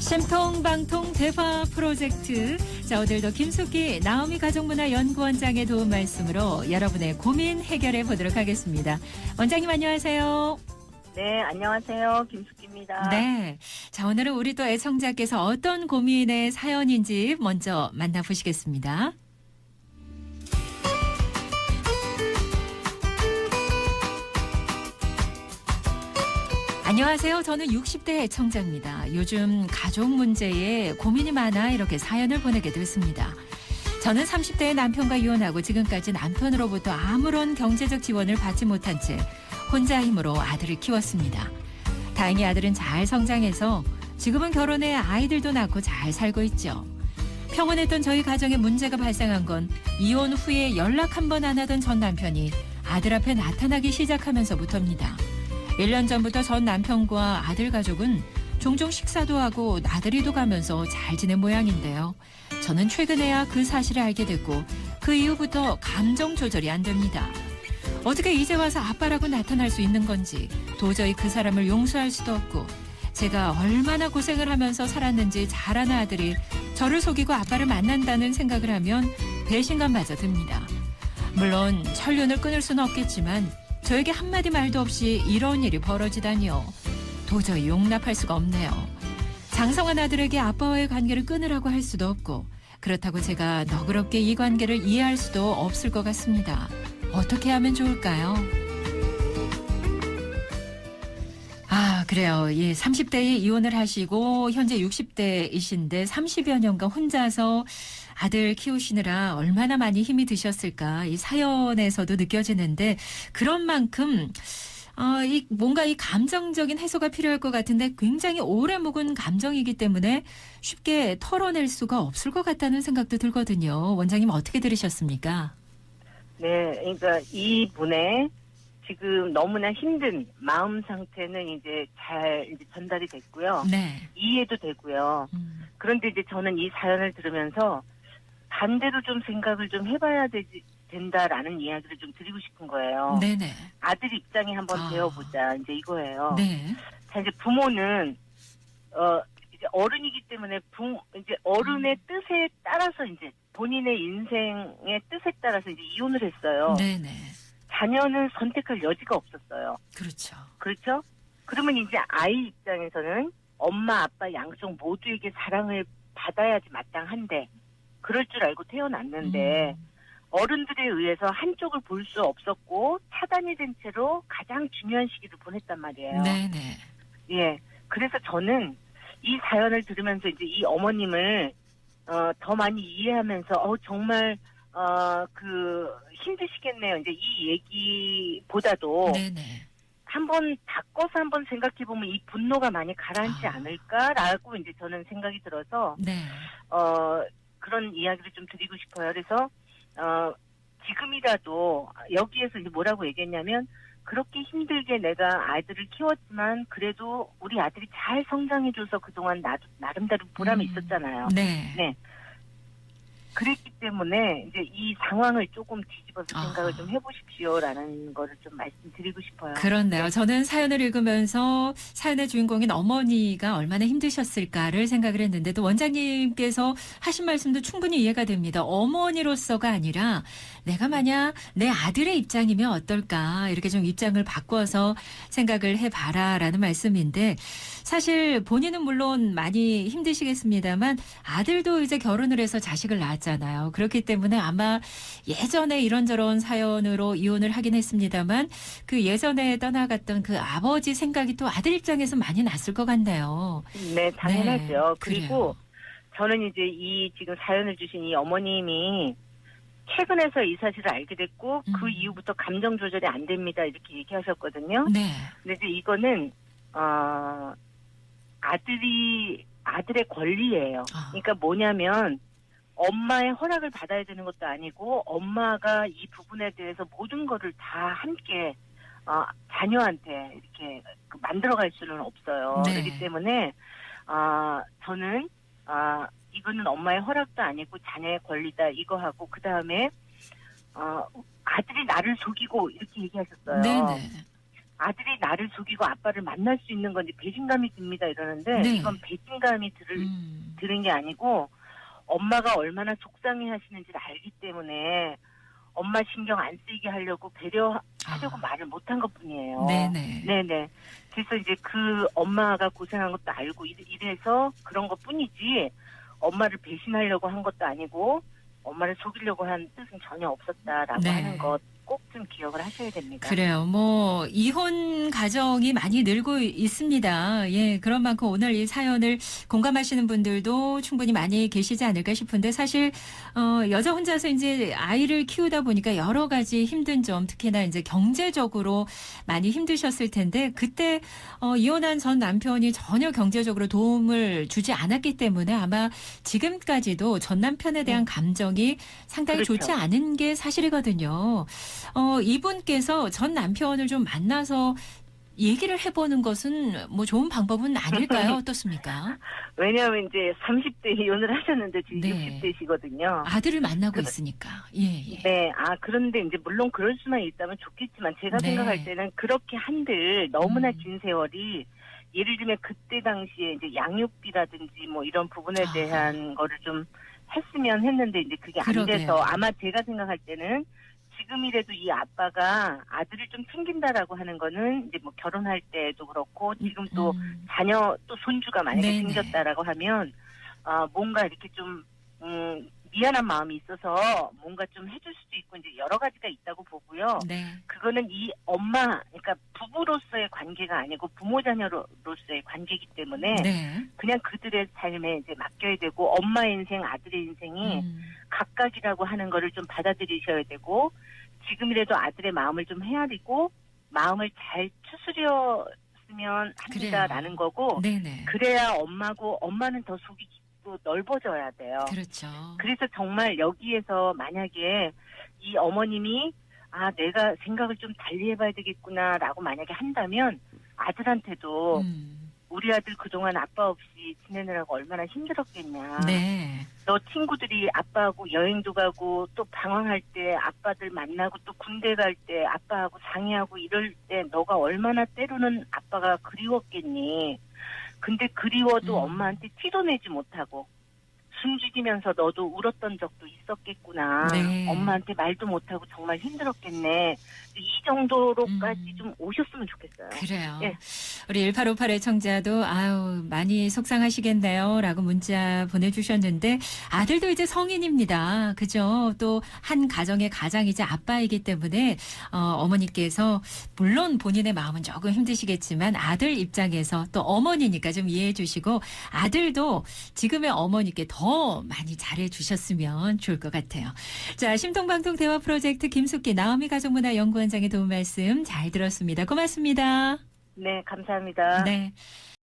심통방통 대화 프로젝트. 자, 오늘도 김숙기 나오미 가족문화연구원장의 도움 말씀으로 여러분의 고민 해결해 보도록 하겠습니다. 원장님 안녕하세요. 네, 안녕하세요. 김숙기입니다. 네. 자, 오늘은 우리 또 애청자께서 어떤 고민의 사연인지 먼저 만나보시겠습니다. 안녕하세요. 저는 60대 애청자입니다. 요즘 가족 문제에 고민이 많아 이렇게 사연을 보내게 됐습니다. 저는 30대에 남편과 이혼하고 지금까지 남편으로부터 아무런 경제적 지원을 받지 못한 채 혼자 힘으로 아들을 키웠습니다. 다행히 아들은 잘 성장해서 지금은 결혼해 아이들도 낳고 잘 살고 있죠. 평온했던 저희 가정에 문제가 발생한 건 이혼 후에 연락 한 번 안 하던 전 남편이 아들 앞에 나타나기 시작하면서부터입니다. 1년 전부터 전 남편과 아들 가족은 종종 식사도 하고 나들이도 가면서 잘 지낸 모양인데요. 저는 최근에야 그 사실을 알게 됐고 그 이후부터 감정 조절이 안 됩니다. 어떻게 이제 와서 아빠라고 나타날 수 있는 건지 도저히 그 사람을 용서할 수도 없고 제가 얼마나 고생을 하면서 살았는지 잘 아는 아들이 저를 속이고 아빠를 만난다는 생각을 하면 배신감마저 듭니다. 물론 천륜을 끊을 수는 없겠지만 저에게 한마디 말도 없이 이런 일이 벌어지다니요. 도저히 용납할 수가 없네요. 장성한 아들에게 아빠와의 관계를 끊으라고 할 수도 없고 그렇다고 제가 너그럽게 이 관계를 이해할 수도 없을 것 같습니다. 어떻게 하면 좋을까요? 그래요. 예, 30대에 이혼을 하시고 현재 60대이신데 30여 년간 혼자서 아들 키우시느라 얼마나 많이 힘이 드셨을까 이 사연에서도 느껴지는데 그런 만큼 뭔가 이 감정적인 해소가 필요할 것 같은데 굉장히 오래 묵은 감정이기 때문에 쉽게 털어낼 수가 없을 것 같다는 생각도 들거든요. 원장님 어떻게 들으셨습니까? 네, 그러니까 이분의 지금 너무나 힘든 마음 상태는 이제 잘 전달이 됐고요. 네. 이해도 되고요. 그런데 이제 저는 이 사연을 들으면서 반대로 좀 생각을 좀 해봐야 된다라는 이야기를 좀 드리고 싶은 거예요. 네네. 아들 입장에 한번 배워보자. 이제 이거예요. 네. 자, 이제 부모는, 이제 어른이기 때문에 이제 어른의 뜻에 따라서 이제 본인의 인생의 뜻에 따라서 이제 이혼을 했어요. 네네. 자녀는 선택할 여지가 없었어요. 그렇죠. 그렇죠? 그러면 이제 아이 입장에서는 엄마, 아빠 양쪽 모두에게 사랑을 받아야지 마땅한데, 그럴 줄 알고 태어났는데, 어른들에 의해서 한쪽을 볼 수 없었고, 차단이 된 채로 가장 중요한 시기를 보냈단 말이에요. 네네. 예. 그래서 저는 이 사연을 들으면서 이제 이 어머님을, 더 많이 이해하면서, 정말, 힘드시겠네요. 이제 이 얘기보다도. 네네. 한번 바꿔서 한번 생각해보면 이 분노가 많이 가라앉지 않을까라고 이제 저는 생각이 들어서, 네. 그런 이야기를 좀 드리고 싶어요. 그래서, 지금이라도 여기에서 이제 뭐라고 얘기했냐면, 그렇게 힘들게 내가 아이들을 키웠지만, 그래도 우리 아들이 잘 성장해줘서 그동안 나름대로 보람이 있었잖아요. 네. 네. 그랬기 때문에 이제 이 상황을 조금 뒤집어서 생각을 좀 해보십시오라는 거를 좀 말씀드리고 싶어요. 그렇네요. 네. 저는 사연을 읽으면서 사연의 주인공인 어머니가 얼마나 힘드셨을까를 생각을 했는데 또 원장님께서 하신 말씀도 충분히 이해가 됩니다. 어머니로서가 아니라 내가 만약 내 아들의 입장이면 어떨까 이렇게 좀 입장을 바꿔서 생각을 해봐라라는 말씀인데 사실 본인은 물론 많이 힘드시겠습니다만 아들도 이제 결혼을 해서 자식을 낳았잖아요. 그렇기 때문에 아마 예전에 이런저런 사연으로 이혼을 하긴 했습니다만 그 예전에 떠나갔던 그 아버지 생각이 또 아들 입장에서 많이 났을 것 같네요. 네, 당연하죠. 네, 그리고 저는 이제 이 지금 사연을 주신 이 어머님이 최근에서 이 사실을 알게 됐고 그 이후부터 감정 조절이 안 됩니다. 이렇게 얘기하셨거든요. 네. 근데 이제 이거는 아들의 권리예요. 그러니까 뭐냐면 엄마의 허락을 받아야 되는 것도 아니고 엄마가 이 부분에 대해서 모든 거를 다 함께 자녀한테 이렇게 만들어갈 수는 없어요. 네. 그렇기 때문에 저는 이거는 엄마의 허락도 아니고 자녀의 권리다 이거 하고 그 다음에 아들이 나를 속이고 이렇게 얘기하셨어요. 네네. 아들이 나를 속이고 아빠를 만날 수 있는 건지 배신감이 듭니다 이러는데 네. 이건 배신감이 들은 게 아니고 엄마가 얼마나 속상해 하시는지를 알기 때문에 엄마 신경 안 쓰이게 하려고 배려하려고 말을 못한 것뿐이에요. 네네. 네네. 그래서 이제 그 엄마가 고생한 것도 알고 이래서 그런 것뿐이지 엄마를 배신하려고 한 것도 아니고 엄마를 속이려고 한 뜻은 전혀 없었다라고 네. 하는 것 꼭 좀 기억을 하셔야 됩니다. 그래요. 뭐 이혼 가정이 많이 늘고 있습니다. 예, 그런 만큼 오늘 이 사연을 공감하시는 분들도 충분히 많이 계시지 않을까 싶은데 사실 여자 혼자서 이제 아이를 키우다 보니까 여러 가지 힘든 점, 특히나 이제 경제적으로 많이 힘드셨을 텐데 그때 이혼한 전 남편이 전혀 경제적으로 도움을 주지 않았기 때문에 아마 지금까지도 전 남편에 대한 감정이 상당히 그렇죠. 좋지 않은 게 사실이거든요. 이분께서 전 남편을 좀 만나서 얘기를 해보는 것은 뭐 좋은 방법은 아닐까요? 어떻습니까? 왜냐하면 이제 30대 이혼을 하셨는데 지금 네. 60대시거든요. 아들을 만나고 있으니까. 예, 예. 네, 그런데 이제 물론 그럴 수만 있다면 좋겠지만 제가 네. 생각할 때는 그렇게 한들 너무나 음. 긴 세월이 예를 들면 그때 당시에 이제 양육비라든지 뭐 이런 부분에 아하. 대한 거를 좀 했으면 했는데 이제 그게 안 그러게요. 돼서 아마 제가 생각할 때는 지금이라도 이 아빠가 아들을 좀 챙긴다라고 하는 거는 이제 뭐 결혼할 때도 그렇고 지금 또 자녀 또 손주가 만약에 네네. 생겼다라고 하면 뭔가 이렇게 좀 미안한 마음이 있어서 뭔가 좀 해줄 수도 있고 이제 여러 가지가 있다고 보고요. 네. 그거는 이 엄마 그러니까 부부로서의 관계가 아니고 부모 자녀로서의 관계이기 때문에 네. 그냥 그들의 삶에 이제 맡겨야 되고 엄마의 인생 아들의 인생이 각각이라고 하는 거를 좀 받아들이셔야 되고 지금이라도 아들의 마음을 좀 헤아리고 마음을 잘 추스렸으면 합니다라는 거고 네네. 그래야 엄마는 더 속이 깊고 넓어져야 돼요. 그렇죠. 그래서 정말 여기에서 만약에 이 어머님이 내가 생각을 좀 달리 해봐야 되겠구나라고 만약에 한다면 아들한테도 우리 아들 그동안 아빠 없이 지내느라고 얼마나 힘들었겠냐. 네. 너 친구들이 아빠하고 여행도 가고 또 방황할 때 아빠들 만나고 또 군대 갈 때 아빠하고 상의하고 이럴 때 너가 얼마나 때로는 아빠가 그리웠겠니. 근데 그리워도 엄마한테 티도 내지 못하고 숨죽이면서 너도 울었던 적도 있었겠구나. 네. 엄마한테 말도 못하고 정말 힘들었겠네. 이 정도로까지 좀 오셨으면 좋겠어요. 그래요. 예. 우리 1858의 청자도 많이 속상하시겠네요. 라고 문자 보내주셨는데 아들도 이제 성인입니다. 그죠? 또 한 가정의 가장이자 아빠이기 때문에 어머니께서 물론 본인의 마음은 조금 힘드시겠지만 아들 입장에서 또 어머니니까 좀 이해해 주시고 아들도 지금의 어머니께 더 많이 잘해 주셨으면 좋을 것 같아요. 자, 심통방통 대화 프로젝트 김숙기 나오미 가족문화연구원장의 도움 말씀 잘 들었습니다. 고맙습니다. 네, 감사합니다. 네.